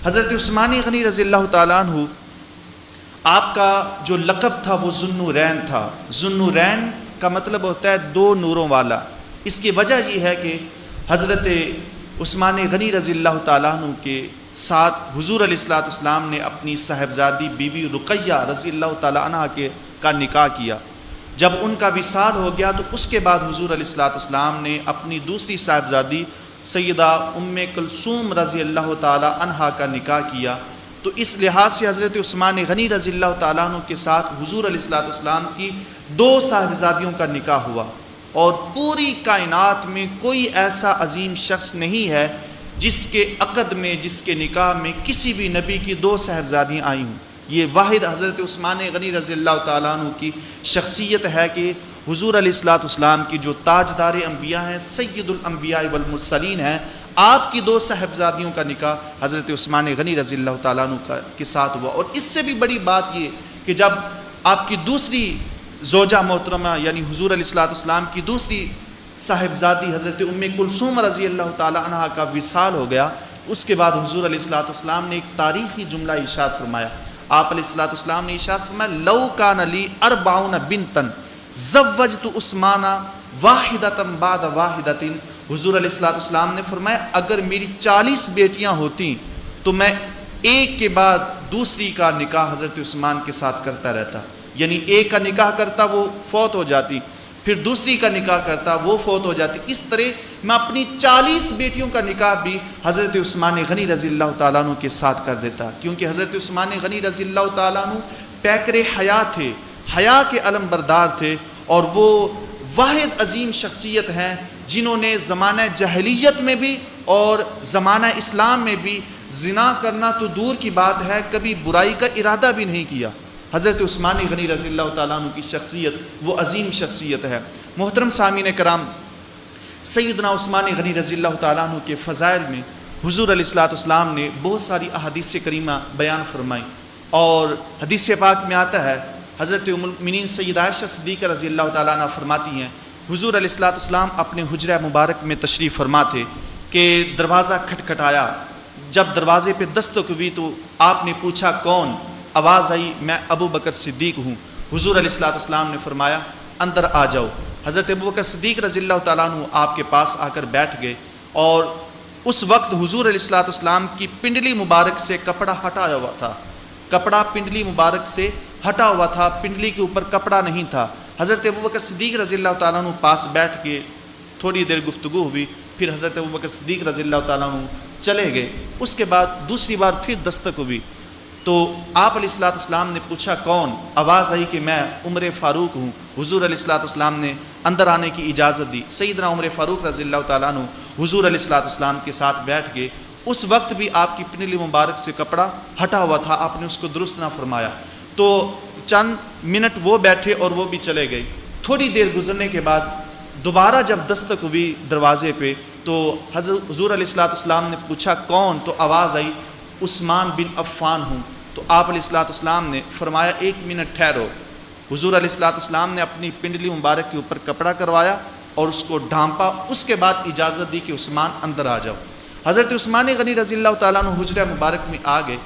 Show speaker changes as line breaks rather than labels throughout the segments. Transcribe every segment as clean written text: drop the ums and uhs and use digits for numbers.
حضرت عثمان غنی رضی اللہ تعالیٰ عنہ، آپ کا جو لقب تھا وہ ذوالنورین تھا۔ ذوالنورین کا مطلب ہوتا ہے دو نوروں والا۔ اس کی وجہ یہ ہے کہ حضرت عثمان غنی رضی اللہ تعالیٰ عنہ کے ساتھ حضور علیہ الصلوۃ والسلام نے اپنی صاحبزادی بی بی رقیہ رضی اللہ تعالیٰ عنہ کا نکاح کیا۔ جب ان کا وصال ہو گیا تو اس کے بعد حضور علیہ الصلوۃ والسلام نے اپنی دوسری صاحبزادی سیدہ ام کلثوم رضی اللہ تعالیٰ عنہ کا نکاح کیا۔ تو اس لحاظ سے حضرت عثمان غنی رضی اللہ تعالیٰ عنہ کے ساتھ حضور علیہ الصلوۃ والسلام کی دو صاحبزادیوں کا نکاح ہوا، اور پوری کائنات میں کوئی ایسا عظیم شخص نہیں ہے جس کے عقد میں، جس کے نکاح میں کسی بھی نبی کی دو صاحبزادیاں آئی ہوں۔ یہ واحد حضرت عثمان غنی رضی اللہ تعالیٰ عنہ کی شخصیت ہے کہ حضور علیہ الصلوۃ والسلام کی جو تاجدار انبیاء ہیں، سید الانبیاء والمرسلین ہیں، آپ کی دو صاحبزادیوں کا نکاح حضرت عثمان غنی رضی اللہ تعالیٰ عنہ کے ساتھ ہوا۔ اور اس سے بھی بڑی بات یہ کہ جب آپ کی دوسری زوجہ محترمہ یعنی حضور علیہ الصلوۃ والسلام کی دوسری صاحبزادی حضرت ام کلثوم رضی اللہ تعالیٰ عنہ کا وصال ہو گیا، اس کے بعد حضور علیہ الصلوۃ والسلام نے ایک تاریخی جملہ ارشاد فرمایا۔ آپ علیہ الصلوۃ والسلام نے ارشاد فرمایا، لو کان لی 40 بنتا زوجت عثمان واحدۃ بعد واحدۃ۔ حضور علیہ الصلوۃ والسلام نے فرمایا اگر میری 40 بیٹیاں ہوتی تو میں ایک کے بعد دوسری کا نکاح حضرت عثمان کے ساتھ کرتا رہتا، یعنی ایک کا نکاح کرتا وہ فوت ہو جاتی، پھر دوسری کا نکاح کرتا وہ فوت ہو جاتی، اس طرح میں اپنی 40 بیٹیوں کا نکاح بھی حضرت عثمان غنی رضی اللہ تعالیٰ عنہ کے ساتھ کر دیتا، کیونکہ حضرت عثمان غنی رضی اللہ تعالیٰ عنہ پیکر حیا تھے، حیا کے علم بردار تھے، اور وہ واحد عظیم شخصیت ہیں جنہوں نے زمانہ جاہلیت میں بھی اور زمانہ اسلام میں بھی زنا کرنا تو دور کی بات ہے، کبھی برائی کا ارادہ بھی نہیں کیا۔ حضرت عثمان غنی رضی اللہ تعالیٰ عنہ کی شخصیت وہ عظیم شخصیت ہے۔ محترم سامعین کرام، سیدنا عثمان غنی رضی اللہ تعالیٰ عنہ کے فضائل میں حضور علیہ الصلوۃ والسلام نے بہت ساری احادیث کریمہ بیان فرمائی، اور حدیث پاک میں آتا ہے، حضرت ام المؤمنین سیدہ عائشہ صدیقہ رضی اللہ تعالیٰ عنہ فرماتی ہیں، حضور علیہ الصلوۃ والسلام اپنے حجرہ مبارک میں تشریف فرما تھے کہ دروازہ کھٹکھٹایا، جب دروازے پہ دستک ہوئی تو آپ نے پوچھا کون؟ آواز آئی میں ابو بکر صدیق ہوں۔ حضور علیہ الصلوۃ والسلام نے فرمایا اندر آ جاؤ۔ حضرت ابو بکر صدیق رضی اللہ تعالیٰ عنہ آپ کے پاس آ کر بیٹھ گئے، اور اس وقت حضور علیہ الصلوۃ والسلام کی پنڈلی مبارک سے کپڑا ہٹا ہوا تھا، کپڑا پنڈلی مبارک سے ہٹا ہوا تھا، پنڈلی کے اوپر کپڑا نہیں تھا۔ حضرت ابو بکر صدیق رضی اللہ تعالیٰ عنہ پاس بیٹھ کے تھوڑی دیر گفتگو ہوئی، پھر حضرت ابو بکر صدیق رضی اللہ تعالیٰ عنہ چلے گئے۔ اس کے بعد دوسری بار پھر دستک ہوئی تو آپ علیہ الصلوۃ والسلام نے پوچھا کون؟ آواز آئی کہ میں عمر فاروق ہوں۔ حضور علیہ الصلوۃ والسلام نے اندر آنے کی اجازت دی۔ سیدنا عمر فاروق رضی اللہ تعالیٰ عنہ حضور علیہ الصلوۃ والسلام کے ساتھ بیٹھ گئے، اس وقت بھی آپ کی پنڈلی مبارک سے کپڑا ہٹا ہوا تھا، آپ نے اس کو درست نہ فرمایا۔ تو چند منٹ وہ بیٹھے اور وہ بھی چلے گئے۔ تھوڑی دیر گزرنے کے بعد دوبارہ جب دستک ہوئی دروازے پہ تو حضور علیہ الصلوۃ والسلام نے پوچھا کون؟ تو آواز آئی عثمان بن عفان ہوں۔ تو آپ علیہ الصلوۃ والسلام نے فرمایا 1 منٹ ٹھہرو۔ حضور علیہ الصلوۃ والسلام نے اپنی پنڈلی مبارک کے اوپر کپڑا کروایا اور اس کو ڈھانپا، اس کے بعد اجازت دی کہ عثمان اندر آ جاؤ۔ حضرت عثمان غنی رضی اللہ تعالیٰ عنہ حجرہ مبارک میں آ گئے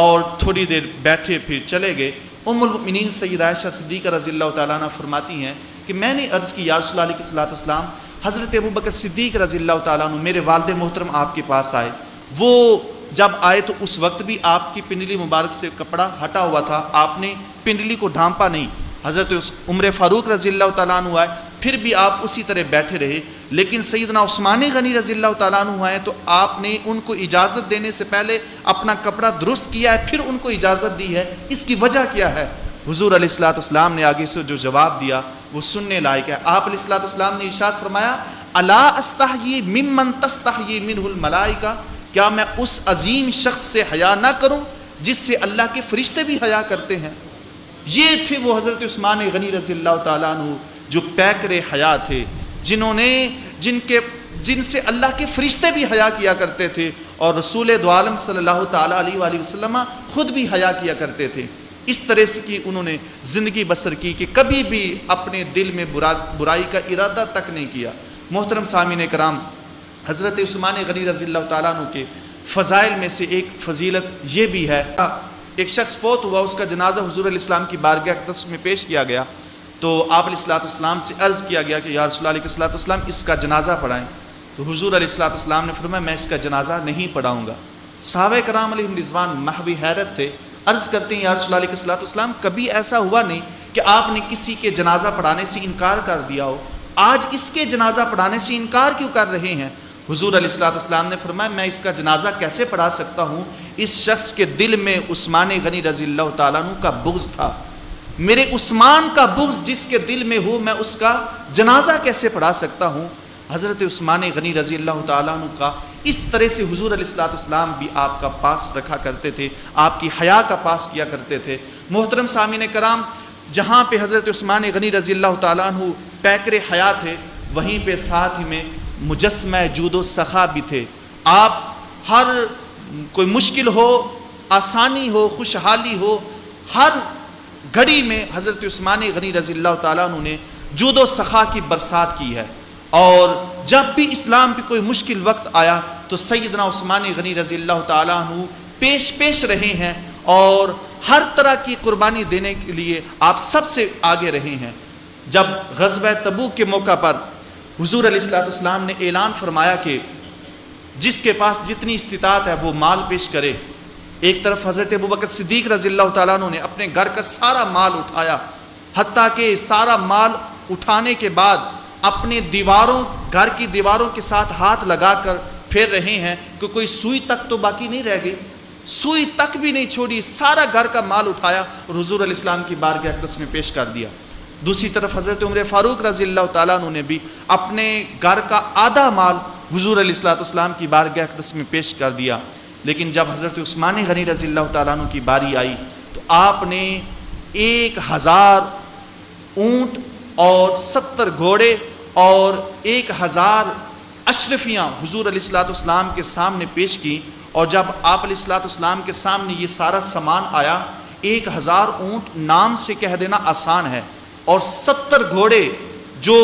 اور تھوڑی دیر بیٹھے پھر چلے گئے۔ ام المؤمنین سیدہ عائشہ صدیقہ رضی اللہ تعالیٰ عنہ فرماتی ہیں کہ میں نے عرض کی یا رسول اللہ علیہ السلام، حضرت ابو بکر صدیق رضی اللہ تعالیٰ عنہ میرے والد محترم آپ کے پاس آئے، وہ جب آئے تو اس وقت بھی آپ کی پنڈلی مبارک سے کپڑا ہٹا ہوا تھا، آپ نے پنڈلی کو ڈھانپا نہیں۔ حضرت عمر فاروق رضی اللہ تعالیٰ عنہ آئے، پھر بھی آپ اسی طرح بیٹھے رہے، لیکن سیدنا عثمان غنی رضی اللہ تعالیٰ عنہ آئے تو آپ نے ان کو اجازت دینے سے پہلے اپنا کپڑا درست کیا ہے، پھر ان کو اجازت دی ہے۔ اس کی وجہ کیا ہے؟ حضور علیہ الصلوۃ والسلام نے آگے سے جو جواب دیا وہ سننے لائق ہے۔ آپ علیہ الصلوۃ والسلام نے ارشاد فرمایا الا استحیی ممن تستحیی منہ الملائکہ، کیا میں اس عظیم شخص سے حیا نہ کروں جس سے اللہ کے فرشتے بھی حیا کرتے ہیں؟ یہ تھے وہ حضرت عثمان غنی رضی اللہ تعالیٰ عنہ جو پیکر حیا تھے، جن سے اللہ کے فرشتے بھی حیا کیا کرتے تھے، اور رسول دو عالم صلی اللہ تعالیٰ علیہ وآلہ وسلم خود بھی حیا کیا کرتے تھے۔ اس طرح سے کہ انہوں نے زندگی بسر کی کہ کبھی بھی اپنے دل میں برائی کا ارادہ تک نہیں کیا۔ محترم سامعین کرام، حضرت عثمان غنی رضی اللہ تعالیٰ عنہ کے فضائل میں سے ایک فضیلت یہ بھی ہے، ایک شخص فوت ہوا، اس کا جنازہ حضور علیہ السلام کی بارگاہ اقدس میں پیش کیا گیا، تو آپ علیہ السلام سے عرض کیا گیا کہ یا رسول اللہ علیہ السلام اس کا جنازہ پڑھائیں، تو حضور علیہ السلام نے فرمایا میں اس کا جنازہ نہیں پڑھاؤں گا۔ صحابہ کرام علیہم رضوان محو حیرت تھے، عرض کرتے ہیں یا رسول اللہ علیہ السلام کبھی ایسا ہوا نہیں کہ آپ نے کسی کے جنازہ پڑھانے سے انکار کر دیا ہو، آج اس کے جنازہ پڑھانے سے انکار کیوں کر رہے ہیں؟ حضور علیہ السلام نے فرمایا میں اس کا جنازہ کیسے پڑھا سکتا ہوں، اس شخص کے دل میں عثمان غنی رضی اللہ تعالیٰ عنہ کا بغض تھا، میرے عثمان کا بغض جس کے دل میں ہو میں اس کا جنازہ کیسے پڑھا سکتا ہوں؟ حضرت عثمان غنی رضی اللہ تعالیٰ عنہ کا اس طرح سے حضور علیہ السلام بھی آپ کا پاس رکھا کرتے تھے، آپ کی حیا کا پاس کیا کرتے تھے۔ محترم سامعین کرام، جہاں پہ حضرت عثمان غنی رضی اللہ تعالیٰ عنہ پیکر حیا تھے، وہیں پہ ساتھ ہی میں مجسمہ جود و سخا بھی تھے۔ آپ ہر کوئی مشکل ہو، آسانی ہو، خوشحالی ہو، ہر گھڑی میں حضرت عثمان غنی رضی اللہ تعالیٰ عنہ نے جود و سخا کی برسات کی ہے، اور جب بھی اسلام پہ کوئی مشکل وقت آیا تو سیدنا عثمان غنی رضی اللہ تعالیٰ عنہ پیش رہے ہیں، اور ہر طرح کی قربانی دینے کے لیے آپ سب سے آگے رہے ہیں۔ جب غزوہ تبوک کے موقع پر حضور علیہ السلام نے اعلان فرمایا کہ جس کے پاس جتنی استطاعت ہے وہ مال پیش کرے، ایک طرف حضرت ابوبکر صدیق رضی اللہ تعالیٰ عنہ نے اپنے گھر کا سارا مال اٹھایا، حتیٰ کہ سارا مال اٹھانے کے بعد اپنے گھر کی دیواروں کے ساتھ ہاتھ لگا کر پھیر رہے ہیں کہ کوئی سوئی تک تو باقی نہیں رہ گئی، سوئی تک بھی نہیں چھوڑی، سارا گھر کا مال اٹھایا اور حضور علیہ السلام کی بارگاہ اقدس میں پیش کر دیا۔ دوسری طرف حضرت عمر فاروق رضی اللہ تعالیٰ عنہ نے بھی اپنے گھر کا آدھا مال حضور علیہ السلام کی بارگاہ اقدس میں پیش کر دیا۔ لیکن جب حضرت عثمان غنی رضی اللہ تعالیٰ عنہ کی باری آئی تو آپ نے 1000 اونٹ اور 70 گھوڑے اور 1000 اشرفیاں حضور علیہ السلام کے سامنے پیش کی، اور جب آپ علیہ السلام کے سامنے یہ سارا سامان آیا، 1000 اونٹ نام سے کہہ دینا آسان ہے، اور 70 گھوڑے جو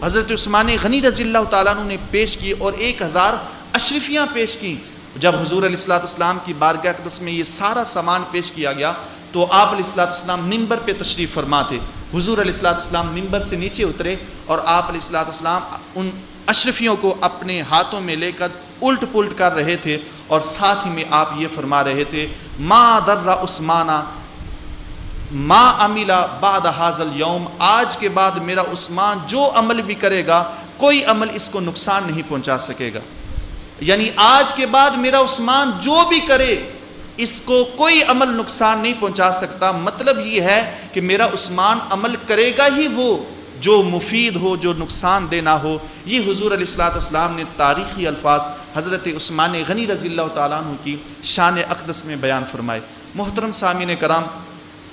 حضرت عثمان غنی رضی اللہ تعالیٰ عنہ نے پیش کی اور 1000 اشرفیاں پیش کی۔ جب حضور علیہ السلام کی بارگاہ اقدس میں یہ سارا سامان پیش کیا گیا تو آپ علیہ السلام منبر پہ تشریف فرما تھے۔ حضور علیہ السلام منبر سے نیچے اترے اور آپ علیہ السلام ان اشرفیوں کو اپنے ہاتھوں میں لے کر الٹ پلٹ کر رہے تھے، اور ساتھ ہی میں آپ یہ فرما رہے تھے ما در عثمانہ ما عملا بعد ھذا اليوم، آج کے بعد میرا عثمان جو عمل بھی کرے گا کوئی عمل اس کو نقصان نہیں پہنچا سکے گا، یعنی آج کے بعد میرا عثمان جو بھی کرے اس کو کوئی عمل نقصان نہیں پہنچا سکتا۔ مطلب یہ ہے کہ میرا عثمان عمل کرے گا ہی وہ جو مفید ہو، جو نقصان دینا ہو۔ یہ حضور علیہ السلام نے تاریخی الفاظ حضرت عثمان غنی رضی اللہ تعالیٰ عنہ کی شان اقدس میں بیان فرمائے۔ محترم سامعین کرام،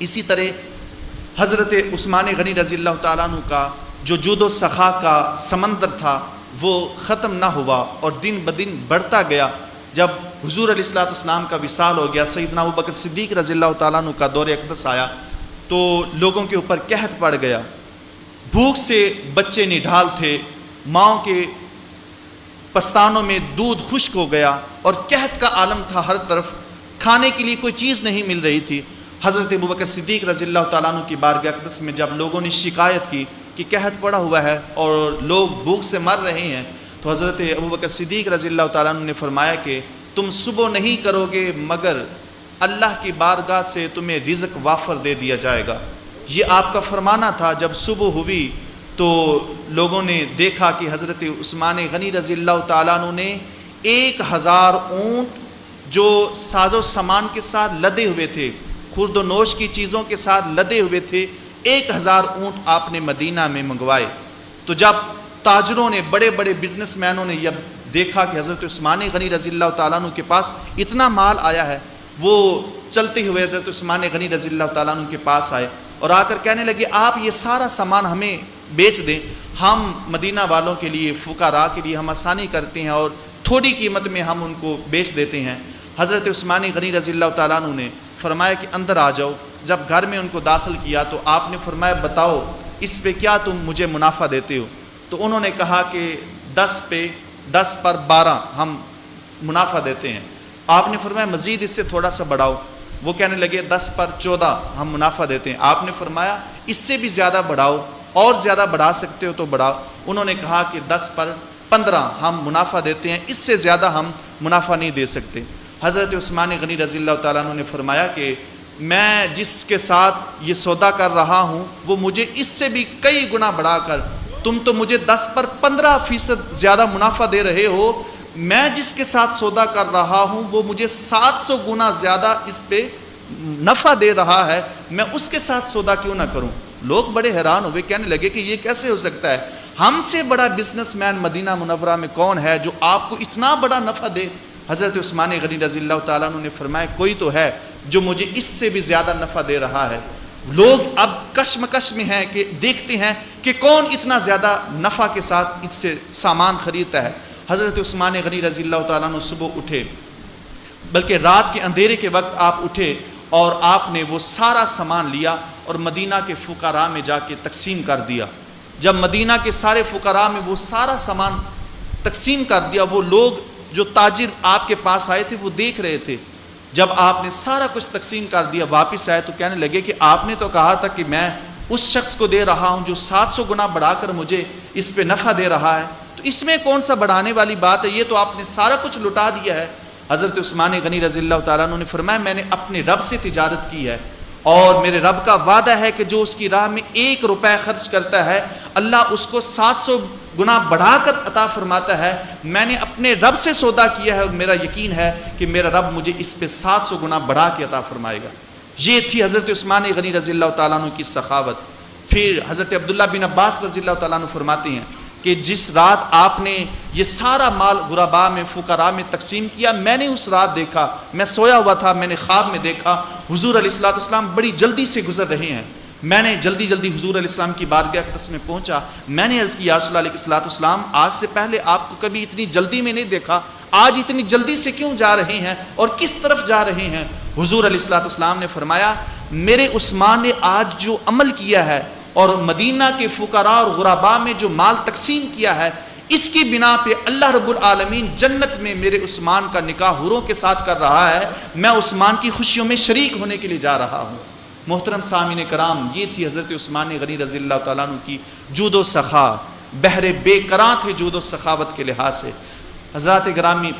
اسی طرح حضرت عثمان غنی رضی اللہ تعالیٰ عنہ کا جو جود و سخا کا سمندر تھا وہ ختم نہ ہوا اور دن بدن بڑھتا گیا۔ جب حضور علیہ السلام کا وصال ہو گیا، سیدنا ابوبکر صدیق رضی اللہ تعالیٰ عنہ کا دور اقدس آیا تو لوگوں کے اوپر قحط پڑ گیا، بھوک سے بچے نڈھال تھے، ماؤں کے پستانوں میں دودھ خشک ہو گیا اور قحط کا عالم تھا، ہر طرف کھانے کے لیے کوئی چیز نہیں مل رہی تھی۔ حضرت ابوبکر صدیق رضی اللہ تعالیٰ عنہ کی بارگاہ اقدس میں جب لوگوں نے شکایت کی کہ قحط پڑا ہوا ہے اور لوگ بھوک سے مر رہے ہیں، تو حضرت ابوبکر صدیق رضی اللہ تعالیٰ عنہ نے فرمایا کہ تم صبح نہیں کرو گے مگر اللہ کی بارگاہ سے تمہیں رزق وافر دے دیا جائے گا۔ یہ آپ کا فرمانا تھا۔ جب صبح ہوئی تو لوگوں نے دیکھا کہ حضرت عثمان غنی رضی اللہ تعالیٰ عنہ نے 1000 اونٹ جو ساز و سامان کے ساتھ لدے ہوئے تھے، خورد و نوش کی چیزوں کے ساتھ لدے ہوئے تھے، 1000 اونٹ آپ نے مدینہ میں منگوائے۔ تو جب تاجروں نے، بڑے بڑے بزنس مینوں نے یہ دیکھا کہ حضرت عثمان غنی رضی اللہ تعالیٰ عنہ کے پاس اتنا مال آیا ہے، وہ چلتے ہوئے حضرت عثمان غنی رضی اللہ تعالیٰ عنہ کے پاس آئے اور آ کر کہنے لگے آپ یہ سارا سامان ہمیں بیچ دیں، ہم مدینہ والوں کے لیے، فقراء کے لیے ہم آسانی کرتے ہیں اور تھوڑی قیمت میں ہم ان کو بیچ دیتے ہیں۔ حضرت عثمان غنی رضی اللہ تعالیٰ عنہ نے فرمایا کہ اندر آ جاؤ۔ جب گھر میں ان کو داخل کیا تو آپ نے فرمایا بتاؤ اس پہ کیا تم مجھے منافع دیتے ہو؟ تو انہوں نے کہا کہ 10 پر 12 ہم منافع دیتے ہیں۔ آپ نے فرمایا مزید اس سے تھوڑا سا بڑھاؤ. وہ کہنے لگے 10 پر 14 ہم منافع دیتے ہیں. آپ نے فرمایا اس سے بھی زیادہ بڑھاؤ, اور زیادہ بڑھا سکتے ہو تو بڑھاؤ. انہوں نے کہا کہ 10 پر 15 ہم منافع دیتے ہیں, اس سے زیادہ ہم منافع نہیں دے سکتے. حضرت عثمان غنی رضی اللہ تعالیٰ عنہ نے فرمایا کہ میں جس کے ساتھ یہ سودا کر رہا ہوں وہ مجھے اس سے بھی کئی گنا بڑھا کر, تم تو مجھے 10 پر 15% زیادہ منافع دے رہے ہو, میں جس کے ساتھ سودا کر رہا ہوں وہ مجھے 700 گنا زیادہ اس پہ نفع دے رہا ہے, میں اس کے ساتھ سودا کیوں نہ کروں. لوگ بڑے حیران ہوئے, کہنے لگے کہ یہ کیسے ہو سکتا ہے, ہم سے بڑا بزنس مین مدینہ منورہ میں کون ہے جو آپ کو اتنا بڑا نفع دے. حضرت عثمان غنی رضی اللہ تعالیٰ عنہ نے فرمایا کوئی تو ہے جو مجھے اس سے بھی زیادہ نفع دے رہا ہے. لوگ اب کشمکش میں ہیں کہ دیکھتے ہیں کہ کون اتنا زیادہ نفع کے ساتھ اس سے سامان خریدتا ہے. حضرت عثمان غنی رضی اللہ تعالیٰ عنہ صبح اٹھے, بلکہ رات کے اندھیرے کے وقت آپ اٹھے اور آپ نے وہ سارا سامان لیا اور مدینہ کے فقراء میں جا کے تقسیم کر دیا. جب مدینہ کے سارے فقراء میں وہ سارا سامان تقسیم کر دیا, وہ لوگ جو تاجر آپ کے پاس آئے تھے وہ دیکھ رہے تھے. جب آپ نے سارا کچھ تقسیم کر دیا واپس آئے تو کہنے لگے کہ آپ نے تو کہا تھا کہ میں اس شخص کو دے رہا ہوں جو 700 گنا بڑھا کر مجھے اس پہ نفع دے رہا ہے, تو اس میں کون سا بڑھانے والی بات ہے, یہ تو آپ نے سارا کچھ لٹا دیا ہے. حضرت عثمان غنی رضی اللہ تعالیٰ عنہ نے فرمایا میں نے اپنے رب سے تجارت کی ہے اور میرے رب کا وعدہ ہے کہ جو اس کی راہ میں 1 روپے خرچ کرتا ہے اللہ اس کو 700 گنا بڑھا کر عطا فرماتا ہے. میں نے اپنے رب سے سودا کیا ہے اور میرا یقین ہے کہ میرا رب مجھے اس پہ 700 گنا بڑھا کے عطا فرمائے گا. یہ تھی حضرت عثمان غنی رضی اللہ تعالیٰ عنہ کی سخاوت. پھر حضرت عبداللہ بن عباس رضی اللہ تعالیٰ عنہ فرماتے ہیں کہ جس رات آپ نے یہ سارا مال غرباء میں فقراء میں تقسیم کیا, میں نے اس رات دیکھا, میں سویا ہوا تھا, میں نے خواب میں دیکھا حضور علیہ الصلوۃ والسلام بڑی جلدی سے گزر رہے ہیں. میں نے جلدی حضور علیہ السلام کی بارگاہ اقدس میں پہنچا, میں نے عرض کی یا رسول اللہ علیہ الصلوۃ والسلام آج سے پہلے آپ کو کبھی اتنی جلدی میں نہیں دیکھا, آج اتنی جلدی سے کیوں جا رہے ہیں اور کس طرف جا رہے ہیں. حضور علیہ الصلوۃ والسلام نے فرمایا میرے عثمان نے آج جو عمل کیا ہے اور مدینہ کے فقراء اور غرباء میں جو مال تقسیم کیا ہے, اس کی بنا پہ اللہ رب العالمین جنت میں میرے عثمان کا نکاح حوروں کے ساتھ کر رہا ہے, میں عثمان کی خوشیوں میں شریک ہونے کے لیے جا رہا ہوں. محترم سامعین کرام, یہ تھی حضرت عثمان غنی رضی اللہ تعالیٰ عنہ کی جود و سخا, بحر بے کراں تھے جود و سخاوت کے لحاظ سے. حضرات گرامی,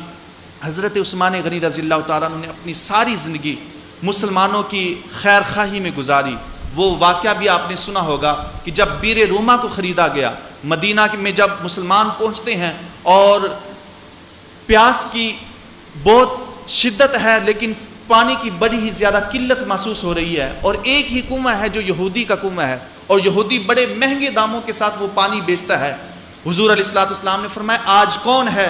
حضرت عثمان غنی رضی اللہ تعالیٰ عنہ نے اپنی ساری زندگی مسلمانوں کی خیر خواہی میں گزاری. وہ واقعہ بھی آپ نے سنا ہوگا کہ جب بیر روما کو خریدا گیا, مدینہ میں جب مسلمان پہنچتے ہیں اور پیاس کی بہت شدت ہے لیکن پانی کی بڑی ہی زیادہ قلت محسوس ہو رہی ہے, اور ایک ہی کنواں ہے جو یہودی کا کنواں ہے اور یہودی بڑے مہنگے داموں کے ساتھ وہ پانی بیچتا ہے. حضور علیہ الصلوۃ والسلام نے فرمایا آج کون ہے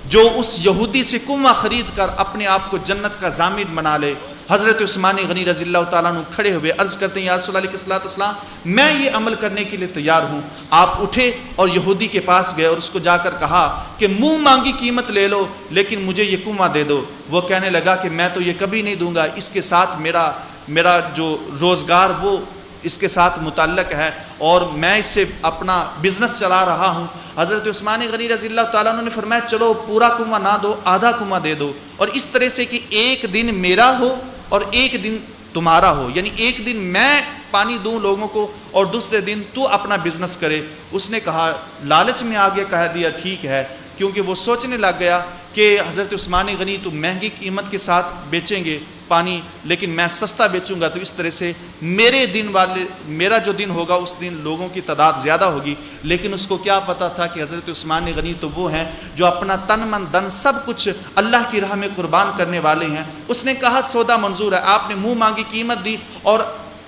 جو اس یہودی سے کنواں خرید کر اپنے آپ کو جنت کا ضامن بنا لے. حضرت عثمان غنی رضی اللہ تعالیٰ عنہ کھڑے ہوئے عرض کرتے ہیں یا رسول اللہ علیہ الصلوۃ والسلام میں یہ عمل کرنے کے لیے تیار ہوں. آپ اٹھے اور یہودی کے پاس گئے اور اس کو جا کر کہا کہ منہ مانگی قیمت لے لو لیکن مجھے یہ کنواں دے دو. وہ کہنے لگا کہ میں تو یہ کبھی نہیں دوں گا, اس کے ساتھ میرا جو روزگار وہ اس کے ساتھ متعلق ہے اور میں اس سے اپنا بزنس چلا رہا ہوں. حضرت عثمان غنی رضی اللہ تعالیٰ عنہ نے فرمایا چلو پورا کنواں نہ دو, آدھا کنواں دے دو, اور اس طرح سے کہ ایک دن میرا ہو اور ایک دن تمہارا ہو, یعنی ایک دن میں پانی دوں لوگوں کو اور دوسرے دن تو اپنا بزنس کرے. اس نے کہا لالچ میں آگے کہہ دیا ٹھیک ہے, کیونکہ وہ سوچنے لگ گیا کہ حضرت عثمان غنی تو مہنگی قیمت کے ساتھ بیچیں گے پانی لیکن میں سستا بیچوں گا, تو اس طرح سے میرا جو دن ہوگا اس دن لوگوں کی تعداد زیادہ ہوگی. لیکن اس کو کیا پتا تھا کہ حضرت عثمان غنی تو وہ ہیں جو اپنا تن من دن سب کچھ اللہ کی راہ میں قربان کرنے والے ہیں. اس نے کہا سودا منظور ہے. آپ نے منہ مانگی قیمت دی اور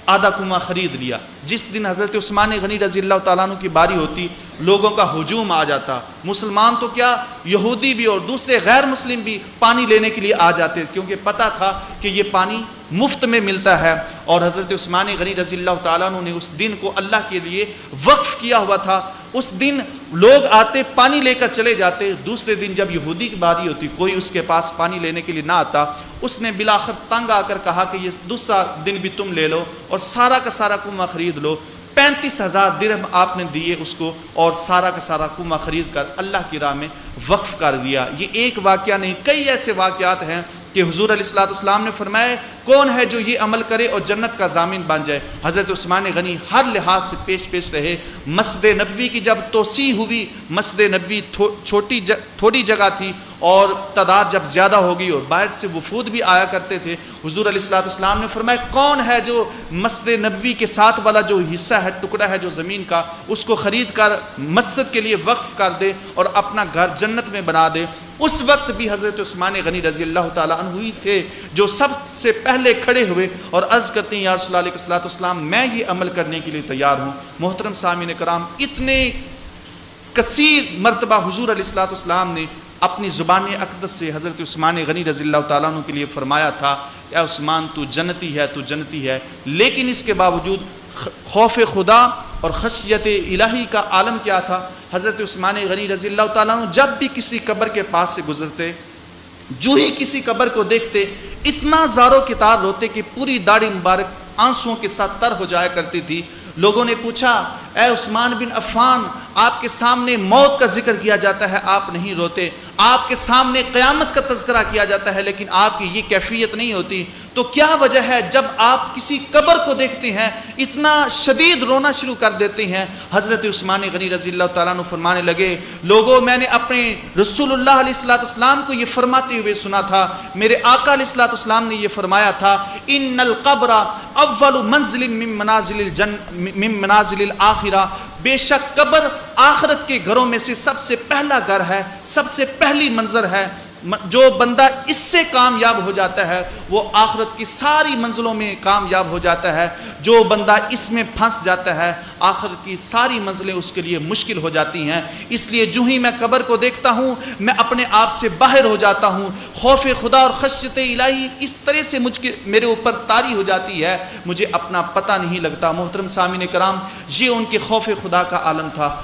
آدھا کنواں خرید لیا. جس دن حضرت عثمان غنی رضی اللہ تعالیٰ عنہ کی باری ہوتی لوگوں کا ہجوم آ جاتا, مسلمان تو کیا یہودی بھی اور دوسرے غیر مسلم بھی پانی لینے کے لیے آ جاتے کیونکہ پتہ تھا کہ یہ پانی مفت میں ملتا ہے. اور حضرت عثمان غنی رضی اللہ تعالیٰ عنہ نے اس دن کو اللہ کے لیے وقف کیا ہوا تھا. اس دن لوگ آتے پانی لے کر چلے جاتے, دوسرے دن جب یہودی کی باری ہوتی کوئی اس کے پاس پانی لینے کے لیے نہ آتا. اس نے بلاخر تنگ آ کر کہا کہ یہ دوسرا دن بھی تم لے لو اور سارا کا سارا کنواں خرید لو. 35,000 درہم آپ نے دیے اس کو اور سارا کا سارا کنواں خرید کر اللہ کی راہ میں وقف کر دیا. یہ ایک واقعہ نہیں, کئی ایسے واقعات ہیں کہ حضور علیہ الصلوۃ والسلام نے فرمایا کون ہے جو یہ عمل کرے اور جنت کا ضامن بن جائے. حضرت عثمان غنی ہر لحاظ سے پیش رہے. مسجد نبوی کی جب توسیع ہوئی، مسجد نبوی تھوڑی جگہ تھی اور تعداد جب زیادہ ہو گئی اور باہر سے وفود بھی آیا کرتے تھے، حضور علیہ الصلوۃ والسلام نے فرمایا کون ہے جو مسجد نبوی کے ساتھ والا جو حصہ ہے، ٹکڑا ہے جو زمین کا، اس کو خرید کر مسجد کے لیے وقف کر دے اور اپنا گھر جنت میں بنا دے. اس وقت بھی حضرت عثمان غنی رضی اللہ تعالیٰ عنہ ہی تھے جو سب سے پہلے کھڑے ہوئے اور عرض کرتے ہیں یا رسول اللہ علیہ الصلوۃ والسلام میں یہ عمل کرنے کے لیے تیار ہوں. محترم سامعین کرام، اتنے کثیر مرتبہ حضور علیہ الصلوۃ والسلام نے اپنی زبان اقدس سے حضرت عثمان غنی رضی اللہ تعالیٰ عنہ کے لیے فرمایا تھا اے عثمان تو جنتی ہے، تو جنتی ہے. لیکن اس کے باوجود خوف خدا اور خشیت الہی کا عالم کیا تھا. حضرت عثمان غنی رضی اللہ تعالیٰ عنہ جب بھی کسی قبر کے پاس سے گزرتے، جو ہی کسی قبر کو دیکھتے، اتنا زاروں کی تار روتے کہ پوری داڑھی مبارک آنسوؤں کے ساتھ تر ہو جایا کرتی تھی. لوگوں نے پوچھا اے عثمان بن عفان، آپ کے سامنے موت کا ذکر کیا جاتا ہے آپ نہیں روتے، آپ کے سامنے قیامت کا تذکرہ کیا جاتا ہے لیکن آپ کی یہ کیفیت نہیں ہوتی، تو کیا وجہ ہے جب آپ کسی قبر کو دیکھتے ہیں اتنا شدید رونا شروع کر دیتے ہیں؟ حضرت عثمان غنی رضی اللہ تعالیٰ عنہ فرمانے لگے لوگوں میں نے اپنے رسول اللہ علیہ الصلوۃ والسلام کو یہ فرماتے ہوئے سنا تھا، میرے آقا علیہ الصلوۃ والسلام نے یہ فرمایا تھا ان القبر اول منزل من منازل الآخرہ، بے شک قبر آخرت کے گھروں میں سے سب سے پہلا گھر ہے، سب سے پہلی منظر ہے. جو بندہ اس سے کامیاب ہو جاتا ہے وہ آخرت کی ساری منزلوں میں کامیاب ہو جاتا ہے. جو بندہ اس میں پھنس جاتا ہے آخرت کی ساری منزلیں اس کے لیے مشکل ہو جاتی ہیں. اس لیے جو ہی میں قبر کو دیکھتا ہوں میں اپنے آپ سے باہر ہو جاتا ہوں. خوف خدا اور خشیت الہی اس طرح سے میرے اوپر طاری ہو جاتی ہے مجھے اپنا پتہ نہیں لگتا. محترم سامعین کرام، یہ ان کے خوف خدا کا عالم تھا.